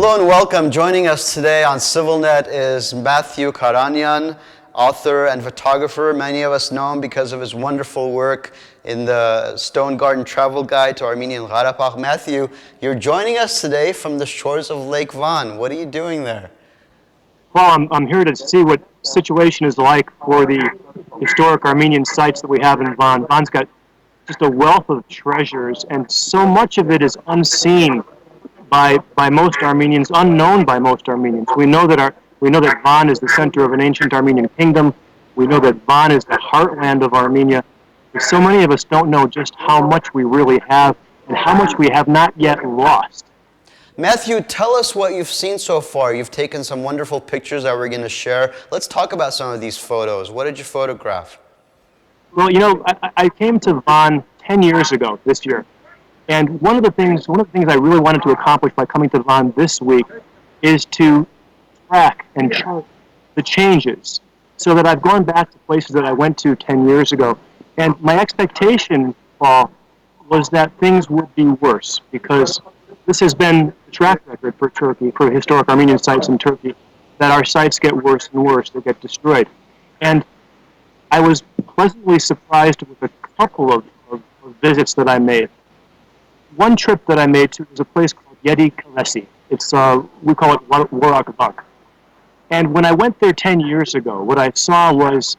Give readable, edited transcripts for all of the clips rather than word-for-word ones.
Hello and welcome. Joining us today on CivilNet is Matthew Karanian, author and photographer. Many of us know him because of his wonderful work in the Stone Garden Travel Guide to Armenia and Karabakh. Matthew, you're joining us today from the shores of Lake Van. What are you doing there? Well, I'm here to see what the situation is like for the historic Armenian sites that we have in Van. Van's got just a wealth of treasures, and so much of it is unseen by most Armenians, unknown by most Armenians. We know that Van is the center of an ancient Armenian kingdom. We know that Van is the heartland of Armenia. But so many of us don't know just how much we really have and how much we have not yet lost. Matthew, tell us what you've seen so far. You've taken some wonderful pictures that we're going to share. Let's talk about some of these photos. What did you photograph? Well, I came to Van 10 years ago this year. And one of the things I really wanted to accomplish by coming to Van this week is to track and chart the changes, so that I've gone back to places that I went to 10 years ago. And my expectation, Paul, was that things would be worse, because this has been a track record for Turkey, for historic Armenian sites in Turkey, that our sites get worse and worse, they get destroyed. And I was pleasantly surprised with a couple of visits that I made. One trip that I made to was a place called Yedi Kalesi. It's, we call it Warakabak. And when I went there 10 years ago, what I saw was,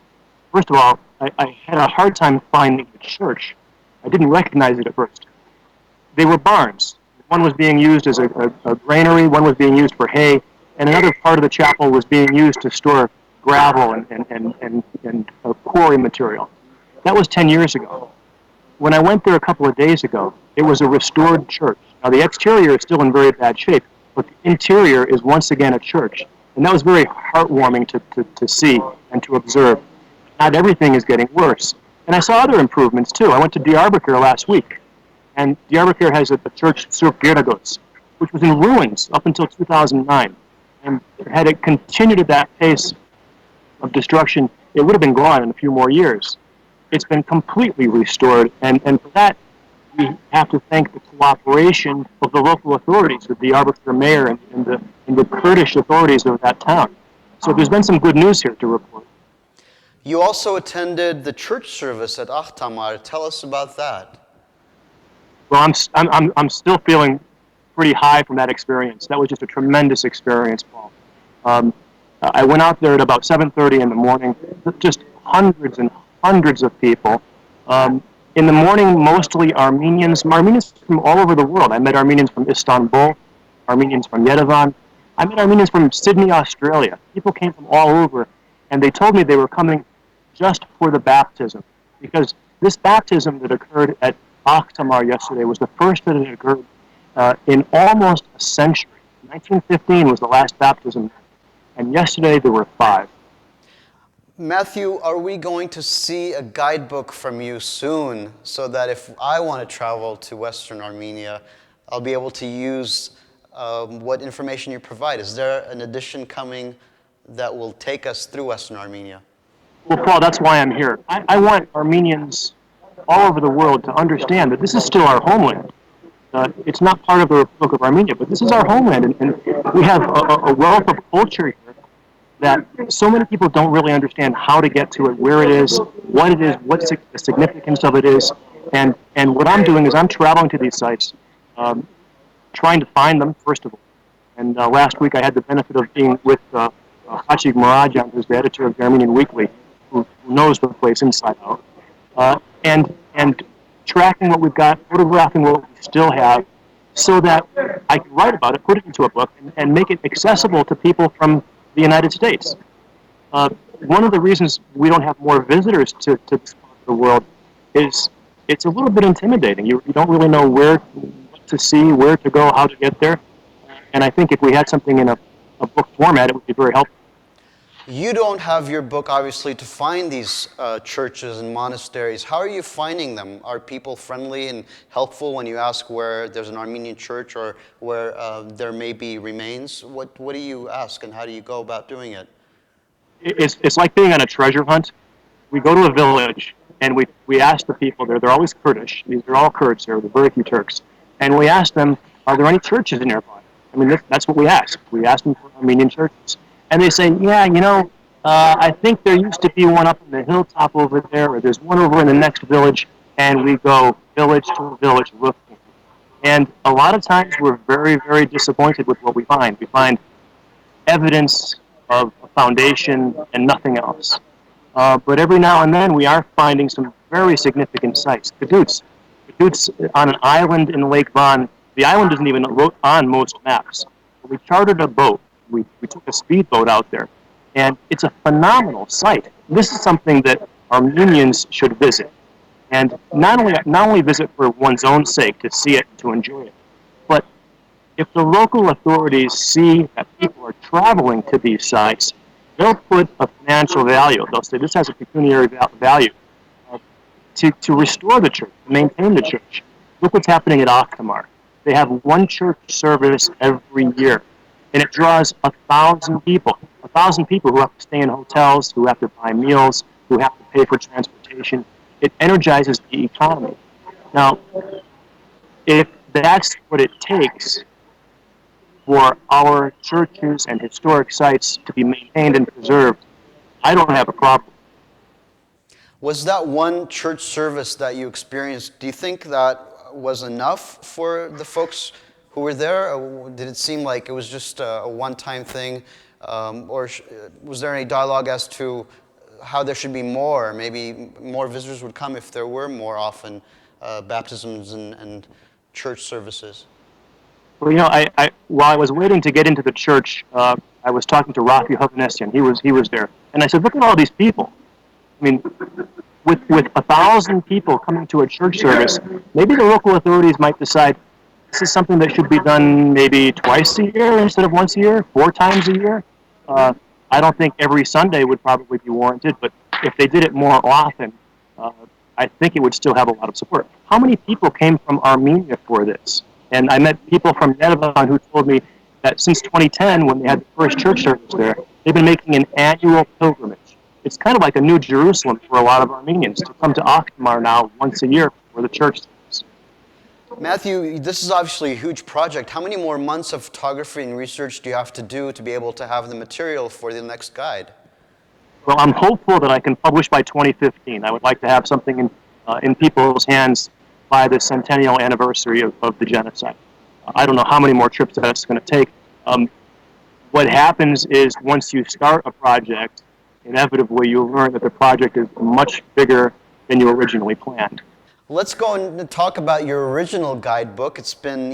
first of all, I had a hard time finding the church. I didn't recognize it at first. They were barns. One was being used as a granary, one was being used for hay, and another part of the chapel was being used to store gravel and quarry material. That was 10 years ago. When I went there a couple of days ago, it was a restored church. Now, the exterior is still in very bad shape, but the interior is once again a church. And that was very heartwarming to see and to observe. Not everything is getting worse. And I saw other improvements, too. I went to Diyarbakir last week, and Diyarbakir has a church, Surk Geragos, which was in ruins up until 2009. And had it continued at that pace of destruction, it would have been gone in a few more years. It's been completely restored, and for that, we have to thank the cooperation of the local authorities, the Diyarbakir mayor and the Kurdish authorities of that town. So there's been some good news here to report. You also attended the church service at Ahtamar. Tell us about that. Well, I'm still feeling pretty high from that experience. That was just a tremendous experience, Paul. I went out there at about 7:30 in the morning, just hundreds and hundreds of people. In the morning, mostly Armenians from all over the world. I met Armenians from Istanbul, Armenians from Yerevan. I met Armenians from Sydney, Australia. People came from all over, and they told me they were coming just for the baptism, because this baptism that occurred at Ahtamar yesterday was the first that had occurred in almost a century. 1915 was the last baptism, and yesterday there were 5. Matthew, are we going to see a guidebook from you soon, so that if I want to travel to Western Armenia, I'll be able to use what information you provide? Is there an edition coming that will take us through Western Armenia? Well, Paul, that's why I'm here. I want Armenians all over the world to understand that this is still our homeland. It's not part of the Republic of Armenia, but this is our homeland, and we have a wealth of culture here that so many people don't really understand how to get to it, where it is, what the significance of it is. And what I'm doing is I'm traveling to these sites, trying to find them, first of all. And last week I had the benefit of being with Hachig Marajan, who's the editor of the Armenian Weekly, who knows the place inside out, and tracking what we've got, photographing what we still have, so that I can write about it, put it into a book, and make it accessible to people from the United States. One of the reasons we don't have more visitors to this part of the world is it's a little bit intimidating. You don't really know what to see, where to go, how to get there. And I think if we had something in a book format, it would be very helpful. You don't have your book, obviously, to find these churches and monasteries. How are you finding them? Are people friendly and helpful when you ask where there's an Armenian church or where there may be remains? What do you ask, and how do you go about doing it? It's like being on a treasure hunt. We go to a village, and we ask the people there. They're always Kurdish. These are all Kurds here. They're very few Turks. And we ask them, are there any churches nearby? I mean, that's what we ask. We ask them for Armenian churches. And they say, yeah, I think there used to be one up in the hilltop over there, or there's one over in the next village, and we go village to village looking. And a lot of times we're very, very disappointed with what we find. We find evidence of a foundation and nothing else. But every now and then we are finding some very significant sites. Kadoots on an island in Lake Van. The island isn't even on most maps. We chartered a boat. We took a speedboat out there. And it's a phenomenal site. This is something that Armenians should visit. And not only visit for one's own sake, to see it and to enjoy it, but if the local authorities see that people are traveling to these sites, they'll put a financial value. They'll say this has a pecuniary value to restore the church, to maintain the church. Look what's happening at Akhtamar. They have one church service every year, and it draws 1,000 people. 1,000 people who have to stay in hotels, who have to buy meals, who have to pay for transportation. It energizes the economy. Now, if that's what it takes for our churches and historic sites to be maintained and preserved, I don't have a problem. Was that one church service that you experienced, do you think that was enough for the folks who were there? Or did it seem like it was just a one-time thing? Or was there any dialogue as to how there should be more? Maybe more visitors would come if there were more often baptisms and church services. Well, while I was waiting to get into the church, I was talking to Matthew Karanian. He was there, and I said, "Look at all these people. I mean, with 1,000 people coming to a church service, maybe the local authorities might decide this is something that should be done maybe twice a year instead of once a year, 4 times a year." I don't think every Sunday would probably be warranted, but if they did it more often, I think it would still have a lot of support. How many people came from Armenia for this? And I met people from Yerevan who told me that since 2010, when they had the first church service there, they've been making an annual pilgrimage. It's kind of like a new Jerusalem for a lot of Armenians to come to Akhtamar now once a year for the church service. Matthew, this is obviously a huge project. How many more months of photography and research do you have to do to be able to have the material for the next guide? Well, I'm hopeful that I can publish by 2015. I would like to have something in people's hands by the centennial anniversary of the genocide. I don't know how many more trips that's going to take. What happens is once you start a project, inevitably you'll learn that the project is much bigger than you originally planned. Let's go and talk about your original guidebook. It's been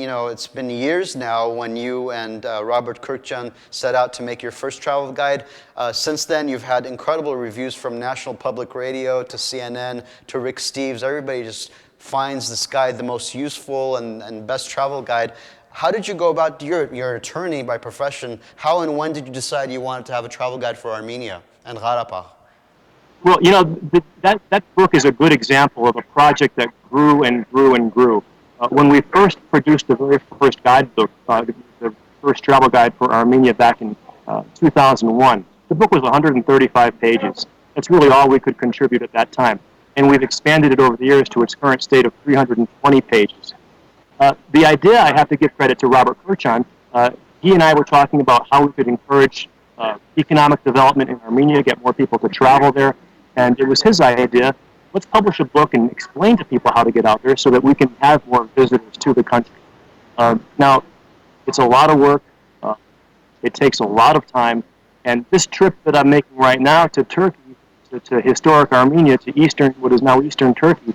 years now when you and Robert Kurkjian set out to make your first travel guide. Since then, you've had incredible reviews from National Public Radio to CNN to Rick Steves. Everybody just finds this guide the most useful and best travel guide. How did you go about, you're an attorney by profession, how and when did you decide you wanted to have a travel guide for Armenia and Karabakh? Well, that book is a good example of a project that grew and grew and grew. When we first produced the very first guidebook, the first travel guide for Armenia back in 2001, the book was 135 pages. That's really all we could contribute at that time. And we've expanded it over the years to its current state of 320 pages. The idea, I have to give credit to Robert Kurkjian. He and I were talking about how we could encourage economic development in Armenia, get more people to travel there. And it was his idea, let's publish a book and explain to people how to get out there so that we can have more visitors to the country. Now, it's a lot of work. It takes a lot of time. And this trip that I'm making right now to Turkey, to historic Armenia, to what is now Eastern Turkey,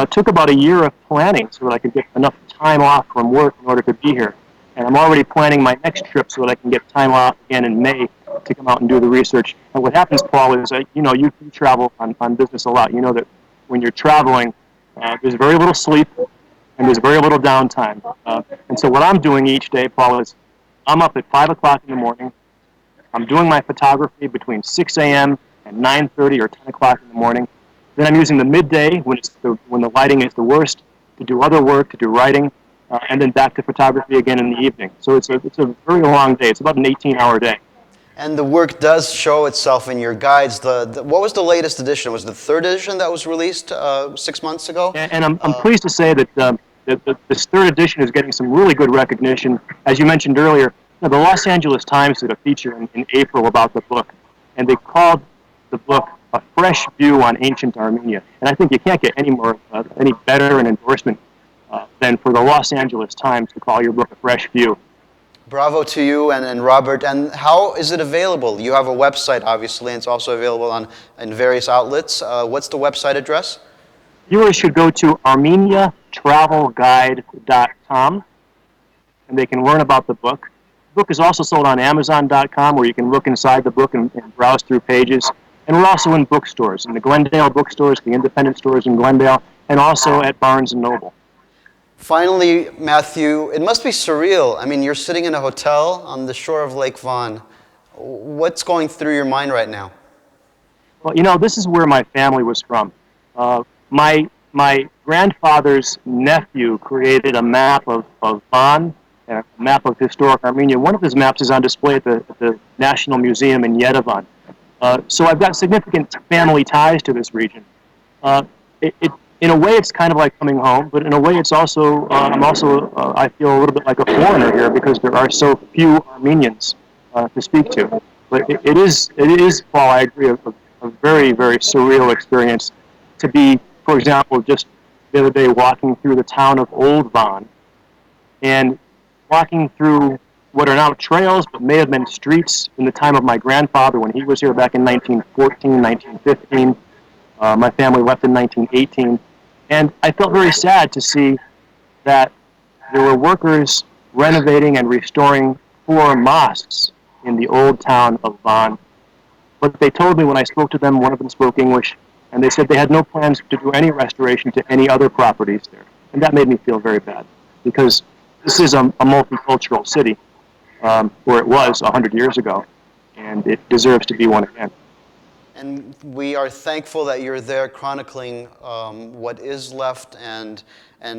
took about a year of planning so that I could get enough time off from work in order to be here. And I'm already planning my next trip so that I can get time off again in May to come out and do the research. And what happens, Paul, is you travel on business a lot. You know that when you're traveling, there's very little sleep and there's very little downtime. And so what I'm doing each day, Paul, is I'm up at 5 o'clock in the morning. I'm doing my photography between 6 a.m. and 9:30 or 10 o'clock in the morning. Then I'm using the midday when the lighting is the worst to do other work, to do writing, and then back to photography again in the evening. So it's a very long day. It's about an 18-hour day. And the work does show itself in your guides. What was the latest edition? Was it the 3rd edition that was released 6 months ago? And I'm pleased to say that this third edition is getting some really good recognition. As you mentioned earlier, the Los Angeles Times did a feature in April about the book, and they called the book A Fresh View on Ancient Armenia. And I think you can't get any better an endorsement than for the Los Angeles Times to call your book A Fresh View. Bravo to you and Robert. And how is it available? You have a website, obviously, and it's also available in various outlets. What's the website address? Viewers should go to armeniatravelguide.com, and they can learn about the book. The book is also sold on Amazon.com, where you can look inside the book and browse through pages. And we're also in bookstores, in the Glendale bookstores, the independent stores in Glendale, and also at Barnes & Noble. Finally, Matthew, it must be surreal. I mean, you're sitting in a hotel on the shore of Lake Van. What's going through your mind right now? Well, this is where my family was from. My grandfather's nephew created a map of Van, a map of historic Armenia. One of his maps is on display at the National Museum in Yerevan. So I've got significant family ties to this region. In a way, it's kind of like coming home, but in a way, it's also I feel a little bit like a foreigner here because there are so few Armenians to speak to. But it is, Paul, I agree, a very, very surreal experience to be, for example, just the other day walking through the town of Old Van and walking through what are now trails but may have been streets in the time of my grandfather when he was here back in 1914, 1915. My family left in 1918. And I felt very sad to see that there were workers renovating and restoring 4 mosques in the old town of Van. But they told me when I spoke to them, one of them spoke English, and they said they had no plans to do any restoration to any other properties there. And that made me feel very bad, because this is a multicultural city, or it was 100 years ago, and it deserves to be one again. And we are thankful that you're there chronicling what is left and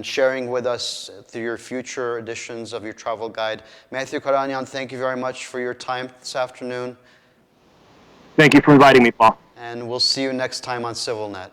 sharing with us through your future editions of your travel guide. Matthew Karanian, thank you very much for your time this afternoon. Thank you for inviting me, Paul. And we'll see you next time on CivilNet.